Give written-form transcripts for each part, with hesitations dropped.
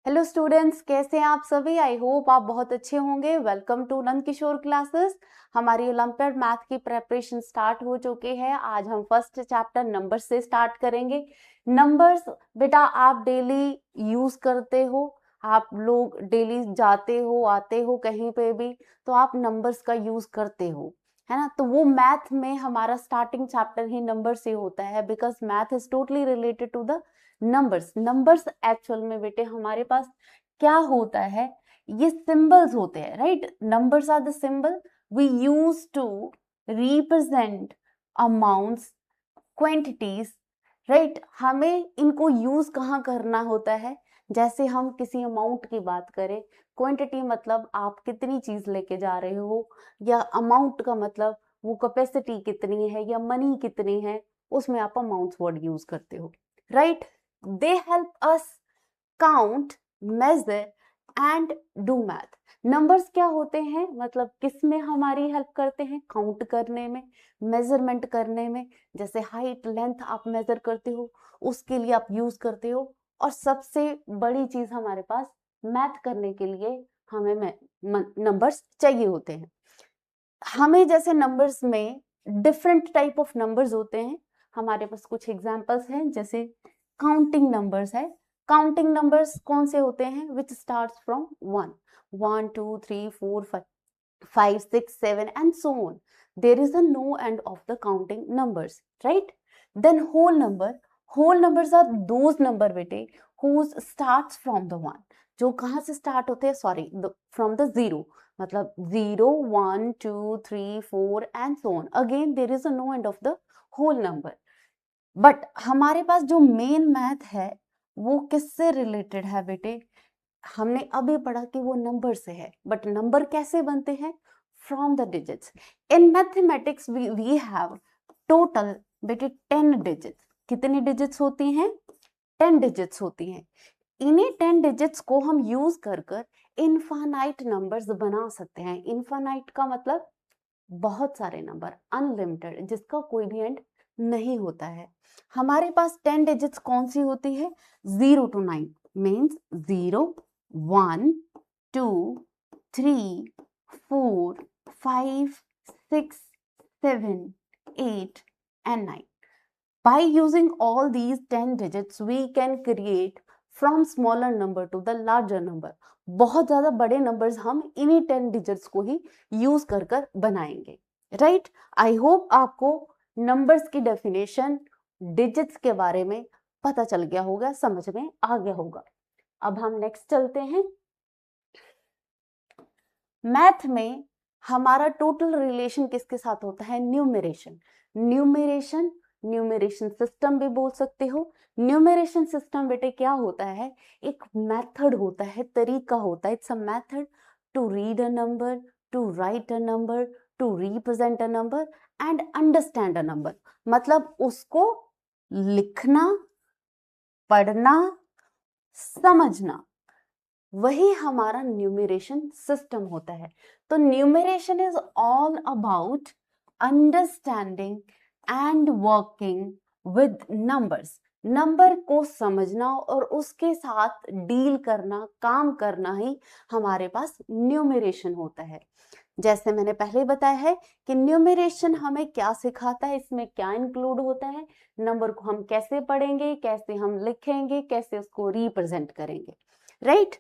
Hello students, कैसे हैं आप सभी। आई होप आप बहुत अच्छे होंगे। Welcome to Nand Kishore classes. हमारी ओलंपियाड मैथ की प्रेपरेशन स्टार्ट हो चुकी है। आज हम फर्स्ट चैप्टर नंबर्स से स्टार्ट करेंगे। नंबर्स बेटा आप डेली यूज करते हो, आप लोग डेली जाते हो आते हो कहीं पे भी, तो आप नंबर्स का यूज करते हो, है ना। तो वो मैथ में हमारा स्टार्टिंग चैप्टर ही नंबर से होता है, because math is totally related to the numbers actual में बेटे हमारे पास क्या होता है, ये सिंबल्स होते हैं, right. Numbers are the symbol we use to represent amounts, quantities, right. हमें इनको यूज कहाँ करना होता है, जैसे हम किसी अमाउंट की बात करें, क्वांटिटी मतलब आप कितनी चीज लेके जा रहे हो, या अमाउंट का मतलब वो कैपेसिटी कितनी है या मनी कितनी है, उसमें आप अमाउंट्स वर्ड यूज करते हो, right. They help us count, measure and do math. Numbers क्या होते हैं, मतलब किस में हमारी हेल्प करते हैं, काउंट करने में, मेजरमेंट करने में, जैसे हाइट लेंथ आप मेजर करते हो उसके लिए आप यूज करते हो, और सबसे बड़ी चीज हमारे पास मैथ करने के लिए हमें नंबर्स चाहिए होते हैं। हमें जैसे नंबर्स में डिफरेंट टाइप ऑफ नंबर्स होते हैं, हमारे पास कुछ एग्जांपल्स हैं, जैसे काउंटिंग नंबर्स है। काउंटिंग नंबर्स कौन से होते हैं, विच starts from 1 2 3 4 5 6 7 and so on. There is a no end of the counting numbers, right? Then whole numbers are those number बेटे whose starts from the one, जो कहाँ से स्टार्ट होते हैं, सॉरी, फ्रॉम द जीरो, मतलब 0 1 2 3 4 and so on. Again there is a no end of the whole number. But हमारे पास जो main math है वो किससे रिलेटेड है बेटे, हमने अभी पढ़ा कि वो नंबर से है, बट नंबर कैसे बनते हैं, from the digits. In mathematics we have total बेटे 10 डिजिट्स। कितनी डिजिट्स होती हैं, 10 डिजिट्स होती हैं। इन्हीं 10 डिजिट्स को हम यूज कर कर इनफाइनाइट नंबर्स बना सकते हैं। इनफाइनाइट का मतलब बहुत सारे नंबर, अनलिमिटेड, जिसका कोई भी एंड नहीं होता है। हमारे पास 10 डिजिट्स कौन सी होती है, 0 to 9 means 0 1 2 3 4 5 6 7 8 and 9. By using all these 10 digits, we can create from smaller number to the larger number. बहुत ज्यादा बड़े नंबर्स हम इन्हीं 10 डिजिट्स को ही यूज कर कर बनाएंगे, राइट। आई होप आपको नंबर्स की डेफिनेशन, डिजिट्स के बारे में पता चल गया होगा, समझ में आ गया होगा। अब हम नेक्स्ट चलते हैं। मैथ में हमारा टोटल रिलेशन किसके साथ होता है, न्यूमरेशन। न्यूमरेशन सिस्टम भी बोल सकते हो। न्यूमरेशन सिस्टम बेटे क्या होता है, एक मेथड होता है, तरीका होता है। It's a method to read a number, to write a number, to represent a number and understand a number. मतलब उसको लिखना, पढ़ना, समझना, वही हमारा न्यूमरेशन सिस्टम होता है। तो numeration is all about understanding and working with numbers. Number को समझना और उसके साथ डील करना, काम करना ही हमारे पास न्यूमरेशन होता है। जैसे मैंने पहले बताया है कि न्यूमरेशन हमें क्या सिखाता है, इसमें क्या इंक्लूड होता है, नंबर को हम कैसे पढ़ेंगे, कैसे हम लिखेंगे, कैसे उसको रिप्रेजेंट करेंगे, राइट।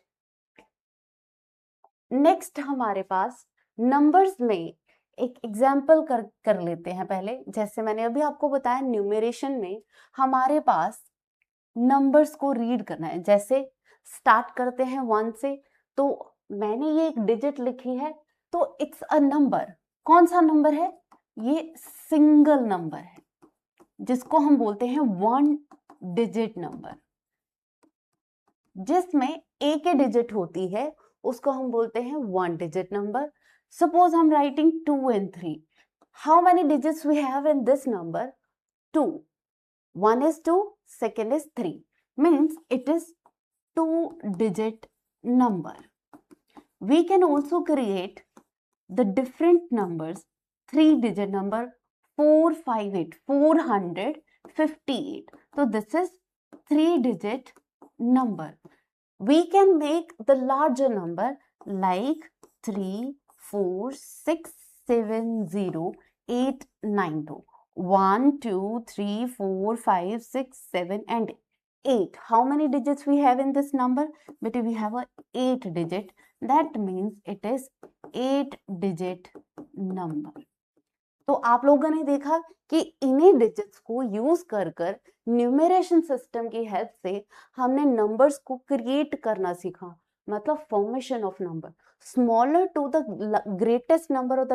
नेक्स्ट हमारे पास नंबर्स में एक एग्जाम्पल कर लेते हैं पहले। जैसे मैंने अभी आपको बताया, न्यूमरेशन में हमारे पास नंबर्स को रीड करना है। जैसे स्टार्ट करते हैं 1 से, तो मैंने ये एक डिजिट लिखी है, तो इट्स अ नंबर। कौन सा नंबर है, ये सिंगल नंबर है, जिसको हम बोलते हैं 1 डिजिट नंबर। जिसमें एक ही डिजिट होती है उसको हम बोलते हैं 1 डिजिट नंबर। सपोज हम writing 2 and 3, how many digits we have in this number, 2, 1 is 2, second is 3, means it is 2 digit number. We can also create the different numbers, 3 digit number, 458, 458. So this is 3 digit number. we can make the larger number like 3, 4, 6, 7, 0, 8, 9, 2. 1, 2, 3, 4, 5, 6, 7 and 8. How many digits we have in this number? But we have a 8 digit. That means it is 8 digit number. तो आप लोगों ने देखा कि इन्हीं digits को use कर कर न्यूमरेशन सिस्टम की हेल्प से हमने नंबर्स को क्रिएट करना सीखा, मतलब formation of number smaller to the greatest number और the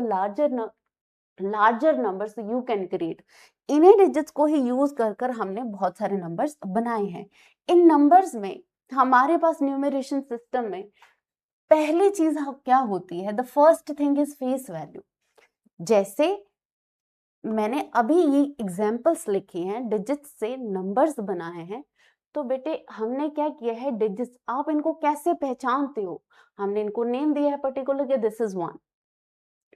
larger numbers you can create. इन्हीं डिजिट्स को ही यूज कर कर हमने बहुत सारे नंबर्स बनाए हैं। इन नंबर्स में हमारे पास न्यूमरेशन सिस्टम में पहली चीज क्या होती है, the first thing is face value. जैसे मैंने अभी ये एग्जाम्पल्स लिखे हैं, डिजिट्स से नंबर्स बनाए हैं, तो बेटे हमने क्या किया है, डिजिट्स आप इनको कैसे पहचानते हो, हमने इनको नेम दिया है पर्टिकुलर कि this is 1,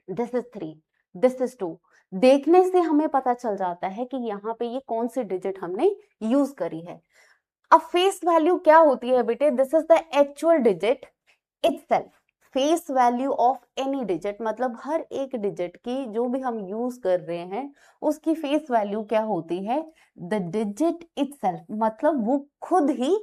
this is 3, this is 2। देखने से हमें पता चल जाता है कि यहाँ पे ये कौन सी डिजिट हमने यूज करी है। अब फेस वैल्यू क्या होती है बेटे, this is the actual digit itself. Face value of any digit मतलब हर एक डिजिट की जो भी हम यूज कर रहे हैं उसकी फेस वैल्यू क्या होती है, द डिजिट इटसेल्फ, मतलब वो खुद ही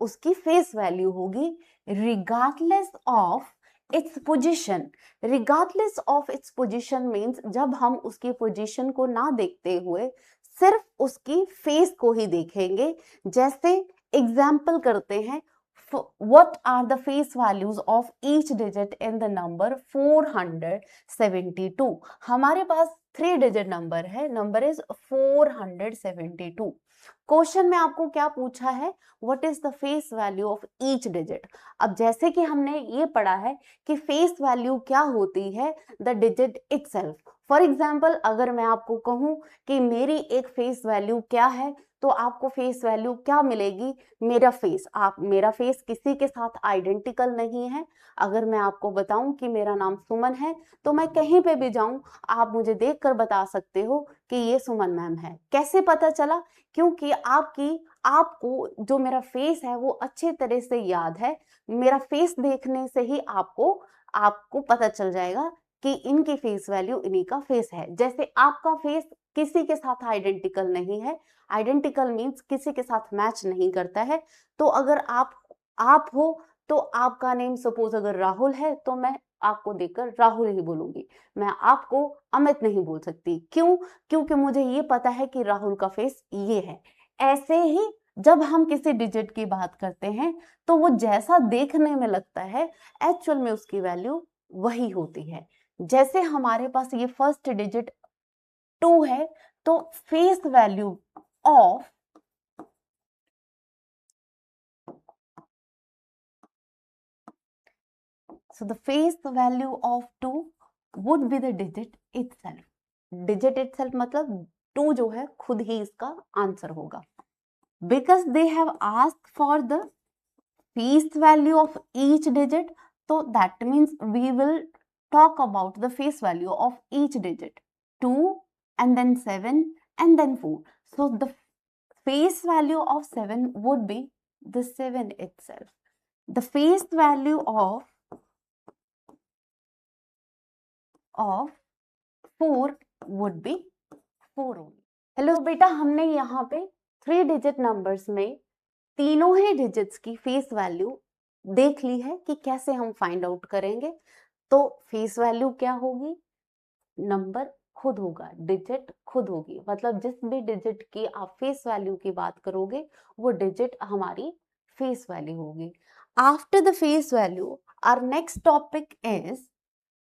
उसकी फेस वैल्यू होगी regardless of its position. Regardless of its position means जब हम उसकी पोजीशन को ना देखते हुए सिर्फ उसकी फेस को ही देखेंगे। जैसे एग्जाम्पल करते हैं, what are the face values of each digit in the number 472? हमारे पास 3 डिजिट नंबर है, नंबर इज 472। क्वेश्चन में आपको क्या पूछा है, what is the face value of each digit. अब जैसे कि हमने ये पढ़ा है कि फेस वैल्यू क्या होती है, the digit itself. For example अगर मैं आपको कहूं कि मेरी एक फेस वैल्यू क्या है, तो आपको फेस वैल्यू क्या मिलेगी, मेरा फेस। आप मेरा फेस किसी के साथ आइडेंटिकल नहीं है। अगर मैं आपको बताऊं कि मेरा नाम सुमन है, तो मैं कहीं पे भी जाऊं आप मुझे देखकर बता सकते हो कि ये सुमन मैम है। कैसे पता चला, क्योंकि आपको जो मेरा फेस है वो अच्छे तरह से याद है। मेरा फेस देखने से ही आपको पता चल जाएगा कि इनकी फेस वैल्यू इन्हीं का फेस है। जैसे आपका फेस किसी के साथ आइडेंटिकल नहीं है, आइडेंटिकल मीन्स किसी के साथ मैच नहीं करता है। तो अगर आप हो तो आपका नेम सपोज अगर राहुल है तो मैं आपको देखकर राहुल ही बोलूंगी, मैं आपको अमित नहीं बोल सकती। क्यों? क्योंकि मुझे ये पता है कि राहुल का फेस ये है। ऐसे ही जब हम किसी डिजिट की बात करते हैं तो वो जैसा देखने में लगता है एक्चुअल में उसकी वैल्यू वही होती है। जैसे हमारे पास ये फर्स्ट डिजिट 2 है, तो face value of so the face value of 2 would be the digit itself. digit itself मतलब 2 जो है खुद ही इसका आंसर होगा। because they have asked for the face value of each digit, so that means we will talk about the face value of each digit, 2 and then 7 and then 4. So the face value of 7 would be the 7 itself. The face value of 4 would be 4 only. Hello बेटा, हमने यहाँ पे 3 digit numbers में तीनों ही digits की face value देख ली है कि कैसे हम फाइंड आउट करेंगे। तो फेस वैल्यू क्या होगी, नंबर खुद होगा, डिजिट खुद होगी, मतलब जिस भी डिजिट की आप फेस वैल्यू की बात करोगे वो डिजिट हमारी फेस वैल्यू होगी। After the face value our next topic is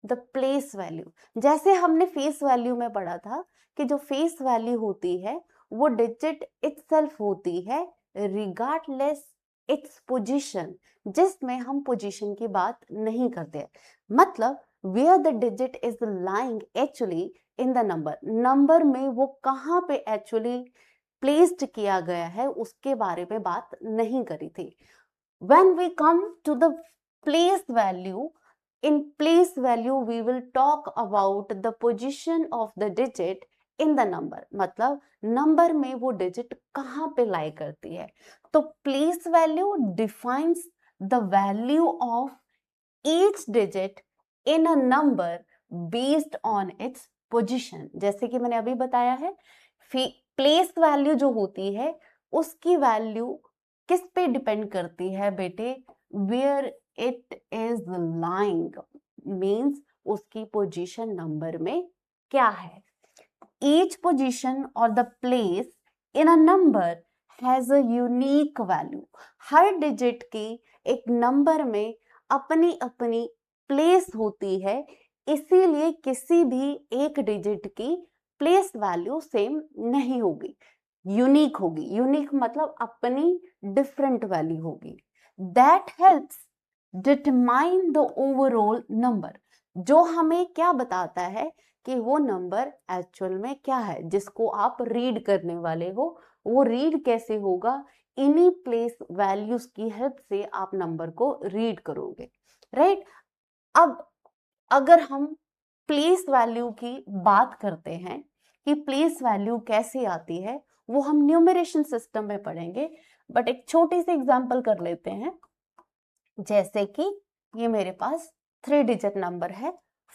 the place value. जैसे हमने फेस वैल्यू में पढ़ा था कि जो फेस वैल्यू होती है वो डिजिट इटसेल्फ होती है रिगार्डलेस इट्स पोजीशन, जिसमें हम पोजीशन की बात नहीं करते। मतलब where the digit is lying actually in the number, number में वो कहाँ पे एक्चुअली प्लेस्ड किया गया है उसके बारे में बात नहीं करी थी। When we come to the place value, in place value we will talk about the position of the digit in the number, मतलब नंबर में वो डिजिट कहाँ पे लाई करती है। तो place value defines the value of each digit in a number based on its position. जैसे कि मैंने अभी बताया है, प्लेस वैल्यू जो होती है उसकी वैल्यू किस पे डिपेंड करती है बेटे? Where it is lying, means उसकी पोजीशन नंबर में क्या है. Each position or the place in a number has a unique value. Her digit की एक नंबर में अपनी अपनी प्लेस होती है, इसीलिए किसी भी एक डिजिट की प्लेस वैल्यू सेम नहीं होगी, यूनिक होगी. यूनिक मतलब अपनी डिफरेंट वैल्यू होगी. That helps determine the overall number, जो हमें क्या बताता है कि वो नंबर एक्चुअल में क्या है, जिसको आप रीड करने वाले हो. वो रीड कैसे होगा? इन्हीं प्लेस वैल्यूज की हेल्प से आप नंबर को रीड करोगे, राइट. अब अगर हम प्लेस वैल्यू की बात करते हैं कि प्लेस वैल्यू कैसे आती है, वो हम न्यूमरेशन सिस्टम में पढ़ेंगे, बट एक छोटी सी एग्जांपल कर लेते हैं. जैसे कि ये मेरे पास 3 डिजिट नंबर है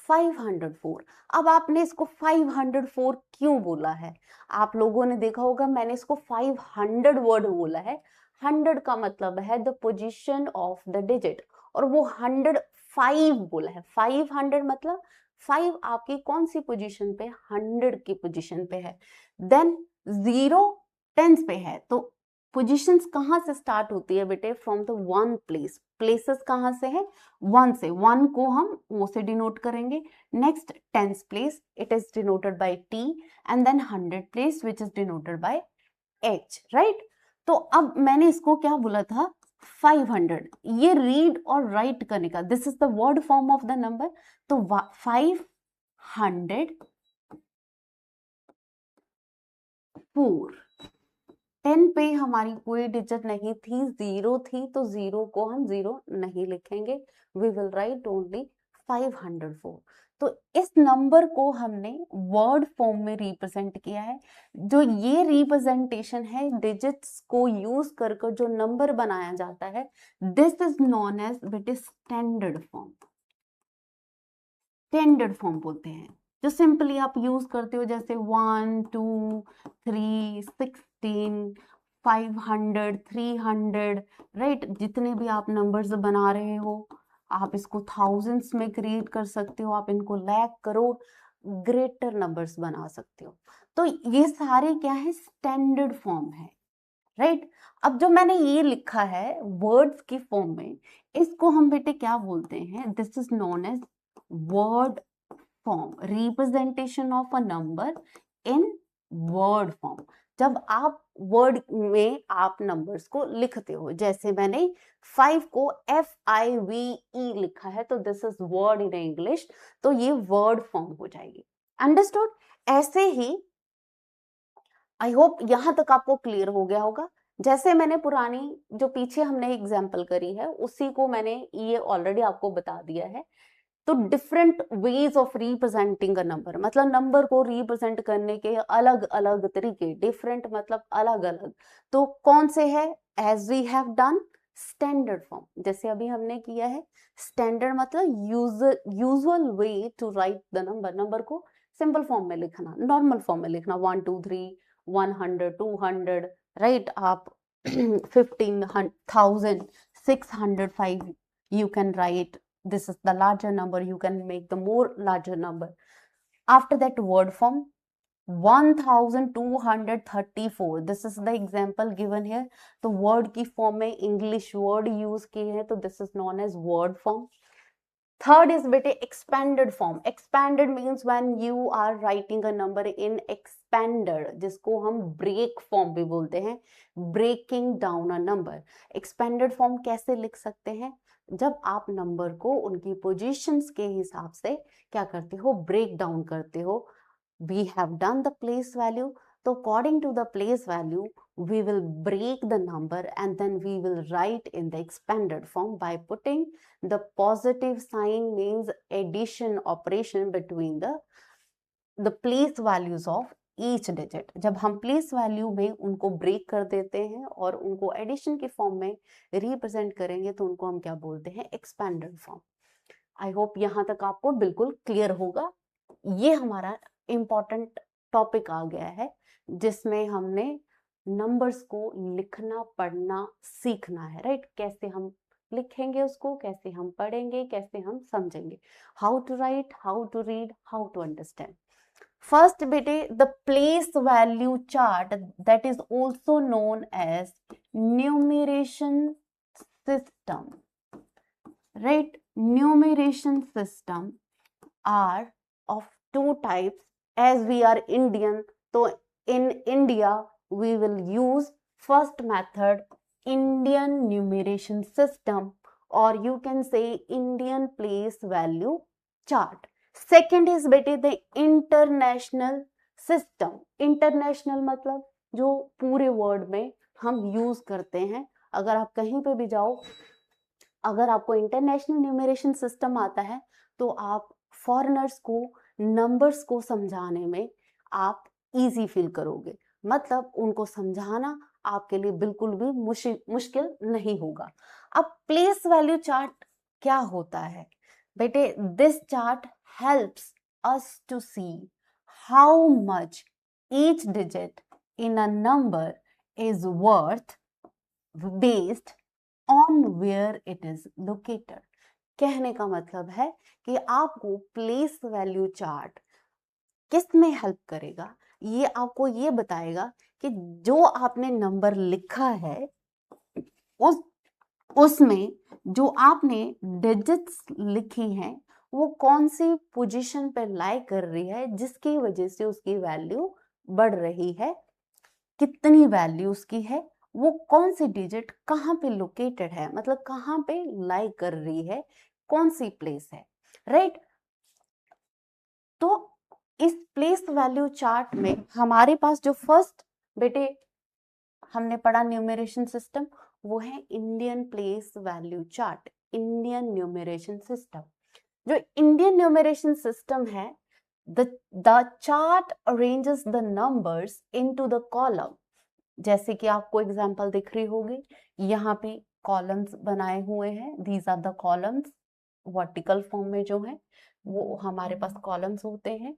504. अब आपने इसको 504 क्यों बोला है? आप लोगों ने देखा होगा मैंने इसको 500 वर्ड बोला है. 100 का मतलब है the position of the digit, और वो 105 बोला है. 500 मतलब 5 आपकी कौन सी पोजीशन पे? 100 की पोजीशन पे है. देन 0 टेंस पे है. तो पोजीशंस कहाँ से स्टार्ट होती है बेटे? From the one place. Places कहाँ से है? 1 से. 1 को हम O से डिनोट करेंगे. Next tens place, it is denoted by T, and then 100 place which is denoted by H, right. तो अब मैंने इसको क्या बोला था? 500. ये रीड और राइट करने का, this is the word form of the number. तो 504. 10 पे हमारी कोई डिजिट नहीं थी, 0 थी, तो 0 को हम 0 नहीं लिखेंगे. We will write only 504. तो इस नंबर को हमने वर्ड फॉर्म में रिप्रेजेंट किया है. जो ये रिप्रेजेंटेशन है डिजिट्स को यूज करके जो नंबर बनाया जाता है, दिस इज नोन एज बेटे स्टैंडर्ड फॉर्म. स्टैंडर्ड फॉर्म बोलते हैं जो सिंपली आप यूज करते हो, जैसे 1 2 3 16 500 300, राइट. जितने भी आप नंबर्स बना रहे हो, आप इसको थाउजेंड्स में क्रिएट कर सकते हो, आप इनको लाख करोड़ ग्रेटर नंबर्स बना सकते हो. तो ये सारे क्या है? स्टैंडर्ड फॉर्म है, राइट. अब जो मैंने ये लिखा है वर्ड्स की फॉर्म में, इसको हम बेटे क्या बोलते हैं? This is known as word form. Representation of a number in word form. जब आप वर्ड में आप नंबर्स को लिखते हो, जैसे मैंने 5 को FIVE लिखा है, तो this is word in English, तो ये वर्ड फॉर्म हो जाएगी. अंडरस्टूड? ऐसे ही आई होप यहां तक आपको क्लियर हो गया होगा. जैसे मैंने पुरानी जो पीछे हमने एग्जाम्पल करी है, उसी को मैंने ये ऑलरेडी आपको बता दिया है. तो different ways of representing a number, मतलब नंबर को रिप्रेजेंट करने के अलग अलग तरीके. डिफरेंट मतलब अलग अलग. तो कौन से है? As we have done standard form, जैसे अभी हमने किया है. स्टैंडर्ड मतलब usual way to write the number. Number को सिंपल फॉर्म में लिखना, नॉर्मल फॉर्म में लिखना. 1 2 3 100 200, राइट. आप 15,000 605 you can write. This is the larger number, you can make the more larger number. After that word form, 1234, this is the example given here. तो word की form में English word use किए हैं, तो this is known as word form. Third is बेटे expanded form. Expanded means when you are writing a number in expanded, जिसको हम break form भी बोलते हैं, breaking down a number. Expanded form कैसे लिख सकते हैं? जब आप नंबर को उनकी पोजीशंस के हिसाब से क्या करते हो? ब्रेक डाउन करते हो. We have done the place value, तो according to the place value we will break the number and then we will write in the expanded form by putting the positive sign, means addition operation between the place values of each digit. जब हम place value में उनको break कर देते हैं और उनको addition के फॉर्म में रिप्रेजेंट करेंगे तो उनको हम क्या बोलते हैं, एक्सपेंडेड फॉर्म। आई होप यहाँ तक आपको बिल्कुल क्लियर होगा। ये हमारा इम्पोर्टेंट टॉपिक आ गया है जिसमें हमने नंबर्स को लिखना पढ़ना सीखना है, राइट। कैसे हम लिखेंगे उसको, कैसे हम पढ़ेंगे, कैसे हम समझेंगे, how to write, how to read, how to understand. First बेटे, the place value chart that is also known as numeration system, right. Numeration system are of two types. As we are Indian, so in India we will use first method, Indian numeration system, or you can say Indian place value chart. Second is बेटे the international system. International मतलब जो पूरे world में हम use करते हैं। अगर आप कहीं पे भी जाओ, अगर आपको इंटरनेशनल न्यूमरेशन सिस्टम आता है तो आप फॉरेनर्स को नंबर्स को समझाने में आप इजी फील करोगे, मतलब उनको समझाना आपके लिए बिल्कुल भी मुश्किल नहीं होगा। अब प्लेस वैल्यू चार्ट क्या होता है बेटे? This chart helps us to see how much each digit in a number is worth based on where it is located. कहने का मतलब है कि आपको प्लेस वैल्यू चार्ट किस में हेल्प करेगा, ये आपको ये बताएगा कि जो आपने नंबर लिखा है उसमें जो आपने डिजिट्स लिखी हैं वो कौन सी पोजीशन पे लाई कर रही है, जिसकी वजह से उसकी वैल्यू बढ़ रही है, कितनी वैल्यू उसकी है, वो कौन सी डिजिट कहाँ पे लोकेटेड है, मतलब कहाँ पे लाई कर रही है, कौन सी प्लेस है, राइट। तो इस प्लेस वैल्यू चार्ट में हमारे पास जो फर्स्ट बेटे हमने पढ़ा न्यूमरेशन सिस्टम, वो है Indian place value chart, Indian numeration system. जो इंडियन न्यूमरेशन सिस्टम है, the chart arranges the numbers into the column। जैसे कि आपको एग्जांपल दिख रही होगी, यहाँ पे कॉलम्स बनाए हुए हैं, these are the columns. Vertical form में जो है वो हमारे पास कॉलम्स होते हैं।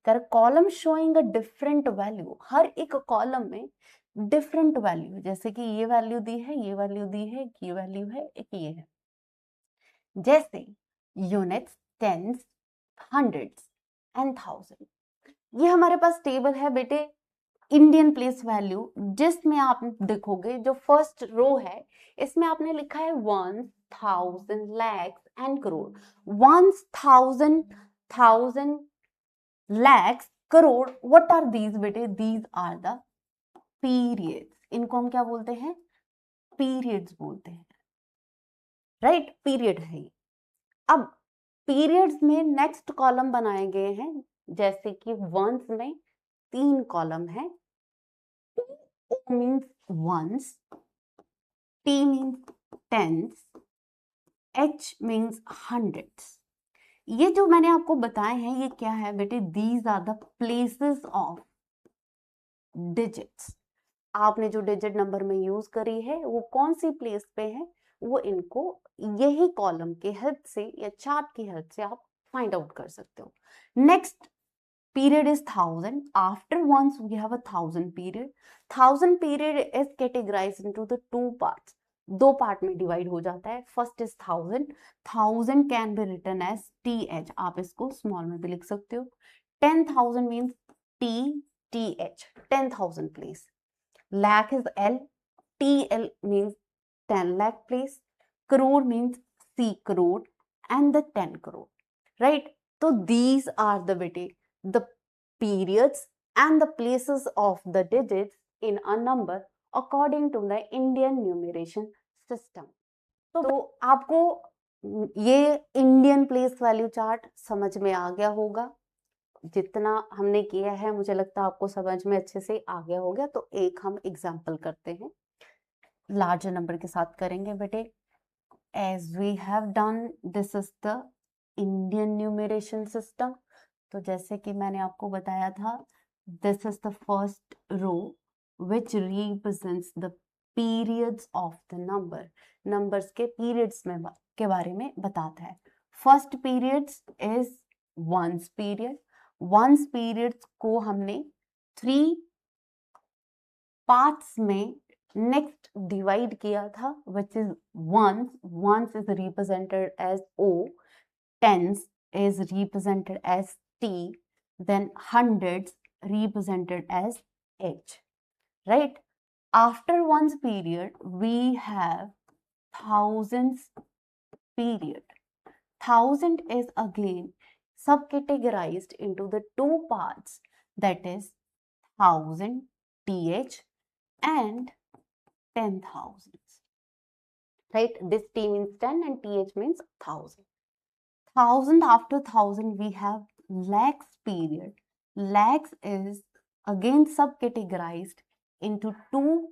कर column showing a different value, हर एक कॉलम में डिफरेंट वैल्यू, जैसे कि ये वैल्यू दी है, ये वैल्यू दी है, ये वैल्यू है, एक ये है। जैसे units, tens, hundreds and thousand. ये हमारे पास टेबल है बेटे इंडियन प्लेस वैल्यू, जिसमें आप देखोगे जो फर्स्ट रो है इसमें आपने लिखा है 1000, lakhs and crore. 1000 lakhs crore, what are these बेटे? These are the periods. इनको हम क्या बोलते हैं? पीरियड्स बोलते हैं, राइट। पीरियड है। अब पीरियड्स में नेक्स्ट कॉलम बनाए गए हैं, जैसे कि वंस में 3 कॉलम है। O means ones, T means tens, H means hundreds। ये जो मैंने आपको बताए हैं ये क्या है बेटे? These are the places of digits। आपने जो डिजिट नंबर में यूज करी है वो कौन सी प्लेस पे है, वो इनको यही कॉलम की हेल्प से या चार्ट की हेल्प से आप फाइंड आउट कर सकते हो। Next period is 1000. After once we have a 1000 period. 1000 period is categorized into the 2 parts. 2 part में डिवाइड हो जाता है। First is 1000. 1000 can be written as TH, आप इसको स्मॉल में भी लिख सकते हो। 10,000 means TH, 10,000 place. lakh is L, TL means 10 lakh place, crore means C crore and the 10 crore, right? So these are the बेटे the periods and the places of the digits in a number according to the Indian numeration system। तो आपको ये Indian place value chart समझ में आ गया होगा। जितना हमने किया है मुझे लगता है आपको समझ में अच्छे से आ गया होगा। तो एक हम एग्जाम्पल करते हैं, लार्जर नंबर के साथ करेंगे बेटे। As we have done, this is the Indian numeration system. तो जैसे कि मैंने आपको बताया था this is the first row which represents the periods of the number. Numbers के periods में के बारे में बताता है. First periods is ones period. Ones periods को हमने 3 parts में next divide किया था, which is ones. Ones is represented as O, tens is represented as T, then hundreds represented as H, right? After ones period, we have thousands period. Thousand is again subcategorized into the 2 parts, that is 1000 TH and 10,000, right? This T means 10 and TH means 1000. 1000 after 1000 we have lakhs period. Lakhs is again subcategorized into 2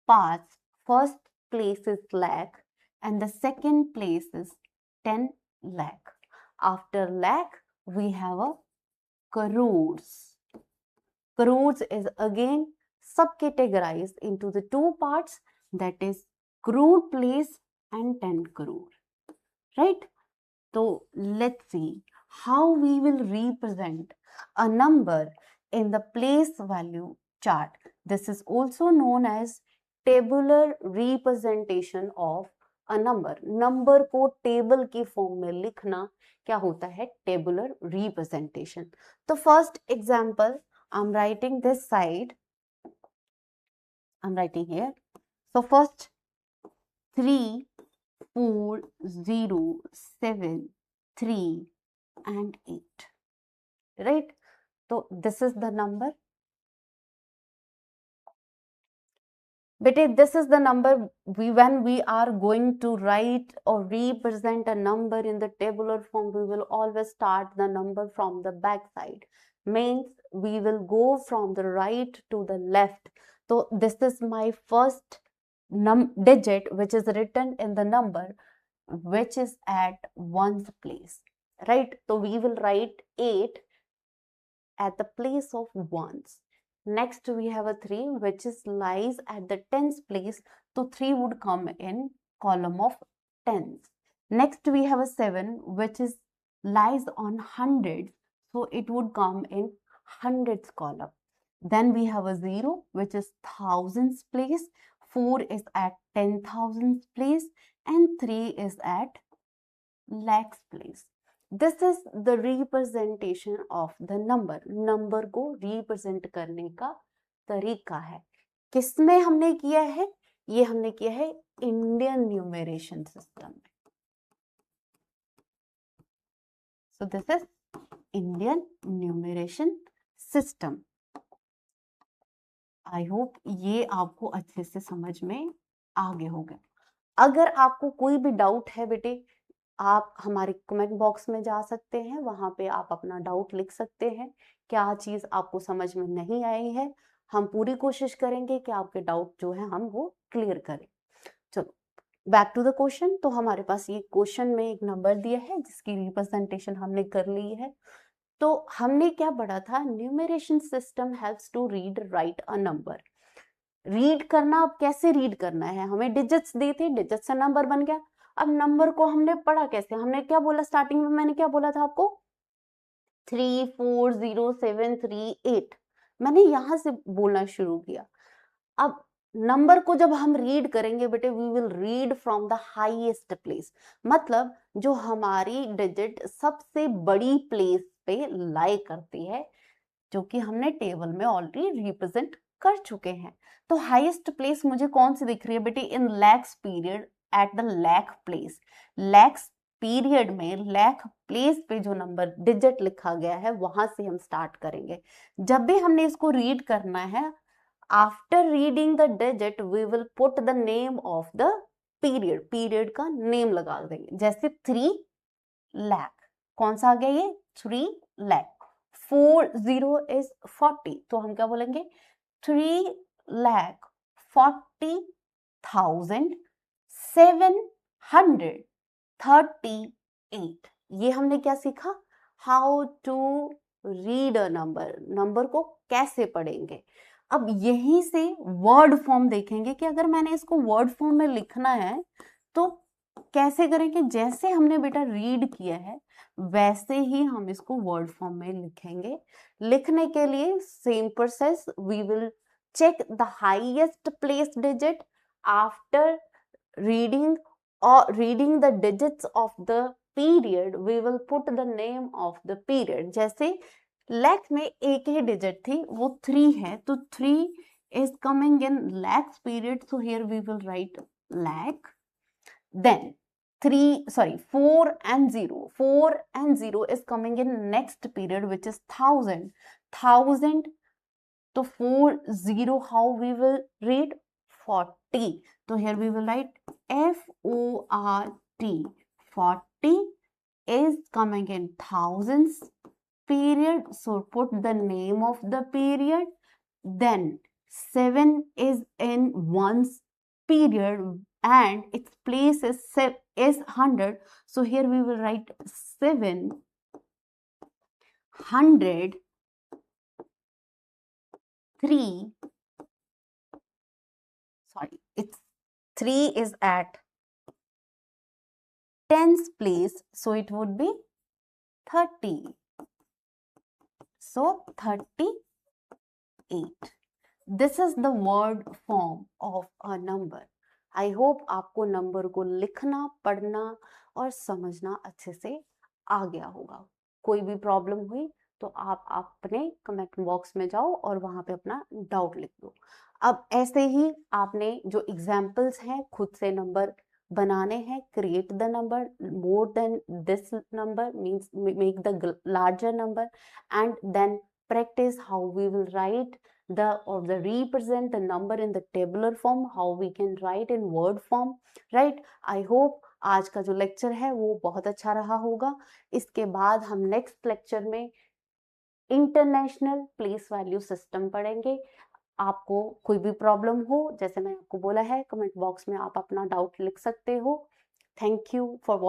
parts. First place is lakh and the second place is 10 lakh. After lakh we have a crores. Crores is again subcategorized into the 2 parts, that is crore place and 10 crore, right? So let's see how we will represent a number in the place value chart. This is also known as tabular representation of a number. Number को table की form में लिखना क्या होता है? Tabular representation. तो first example, I'm writing this side. I'm writing here. So first 3, 4, 0, 7, 3 and 8, right? So this is the number. But this is the number when we are going to write or represent a number in the tabular form, we will always start the number from the back side. Means we will go from the right to the left. So this is my first digit which is written in the number which is at ones place, right? So we will write 8 at the place of ones. Next we have a 3 which is lies at the tens place, so 3 would come in column of tens. Next we have a 7 which is lies on hundreds, so it would come in hundreds column. Then we have a 0 which is thousands place, 4 is at 10,000 place and 3 is at lakhs place. This is the representation of the number. Number को represent करने का तरीका है. किसमें हमने किया है? ये हमने किया है Indian numeration system में. So this is Indian numeration system. I hope ये आपको अच्छे से समझ में आ गया होगा. अगर आपको कोई भी डाउट है बेटे, आप हमारे कमेंट बॉक्स में जा सकते हैं, वहां पे आप अपना डाउट लिख सकते हैं. क्या चीज आपको समझ में नहीं आई है, हम पूरी कोशिश करेंगे कि आपके डाउट जो है हम वो क्लियर करें. चलो बैक टू द क्वेश्चन. तो हमारे पास ये क्वेश्चन में एक नंबर दिया है जिसकी रिप्रेजेंटेशन हमने कर ली है. तो हमने क्या पढ़ा था? Numeration system helps to read write a number. Read करना, अब कैसे रीड करना है? हमें डिजिट्स दी थी, डिजिट से नंबर बन गया. अब नंबर को हमने पढ़ा कैसे? हमने क्या बोला स्टार्टिंग में? मैंने क्या बोला था आपको? 3, 4, 0, 7, 3, 8. मैंने यहां से बोलना शुरू किया. अब नंबर को जब हम रीड करेंगे बेटे, we will read from the highest place. मतलब जो हमारी डिजिट सबसे बड़ी प्लेस पे लाई करती है, जो कि हमने टेबल में ऑलरेडी रिप्रेजेंट कर चुके हैं. तो हाईएस्ट प्लेस मुझे कौन सी दिख रही है बेटे? In lakhs period at the lakh place. Lakhs period में लैख प्लेस पे जो नंबर डिजिट लिखा गया है वहां से हम स्टार्ट करेंगे. जब भी हमने इसको रीड करना है, after reading the digit we will put the name of the period. Period का नेम लगा देंगे. जैसे 3 लाख, कौन सा आ गया ये? 3 लाख. 40 इज 40, तो हम क्या बोलेंगे? 3,40,738. ये हमने क्या सीखा? How to read a number. Number को कैसे पढ़ेंगे। अब यहीं से वर्ड फॉर्म देखेंगे कि अगर मैंने इसको वर्ड फॉर्म में लिखना है तो कैसे करेंगे। जैसे हमने बेटा रीड किया है वैसे ही हम इसको वर्ड फॉर्म में लिखेंगे। लिखने के लिए same process, we will check the highest placed digit after reading the digits of the period. We will put the name of the period. जैसे lakh में एक ही digit थी वो 3 है तो 3 is coming in lakhs period, so here we will write lakh. Then 4 and 0 is coming in next period which is 1000. So 40, how we will read 40. So here we will write FORT. 40 is coming in thousands period. So put the name of the period. Then 7 is in ones period and its place is 100. So here we will write 700. 3 is at tens place, so it would be 30. So 38. This is the word form of a number. I hope आपको number को लिखना, पढ़ना और समझना अच्छे से आ गया होगा। कोई भी प्रॉब्लम हुई तो आप अपने कमेंट बॉक्स में जाओ और वहां पे अपना डाउट लिख दो। अब ऐसे ही आपने जो एग्जाम्पल्स हैं खुद से नंबर बनाने हैं। Create the number more than this number means make the larger number and then practice how we will write the represent the number in the tabular form, how we can write in word form, right? I hope आज का जो lecture है वो बहुत अच्छा रहा होगा। इसके बाद हम नेक्स्ट लेक्चर में इंटरनेशनल प्लेस वैल्यू सिस्टम पढ़ेंगे। आपको कोई भी प्रॉब्लम हो, जैसे मैंने आपको बोला है, कमेंट बॉक्स में आप अपना डाउट लिख सकते हो। Thank you for watching.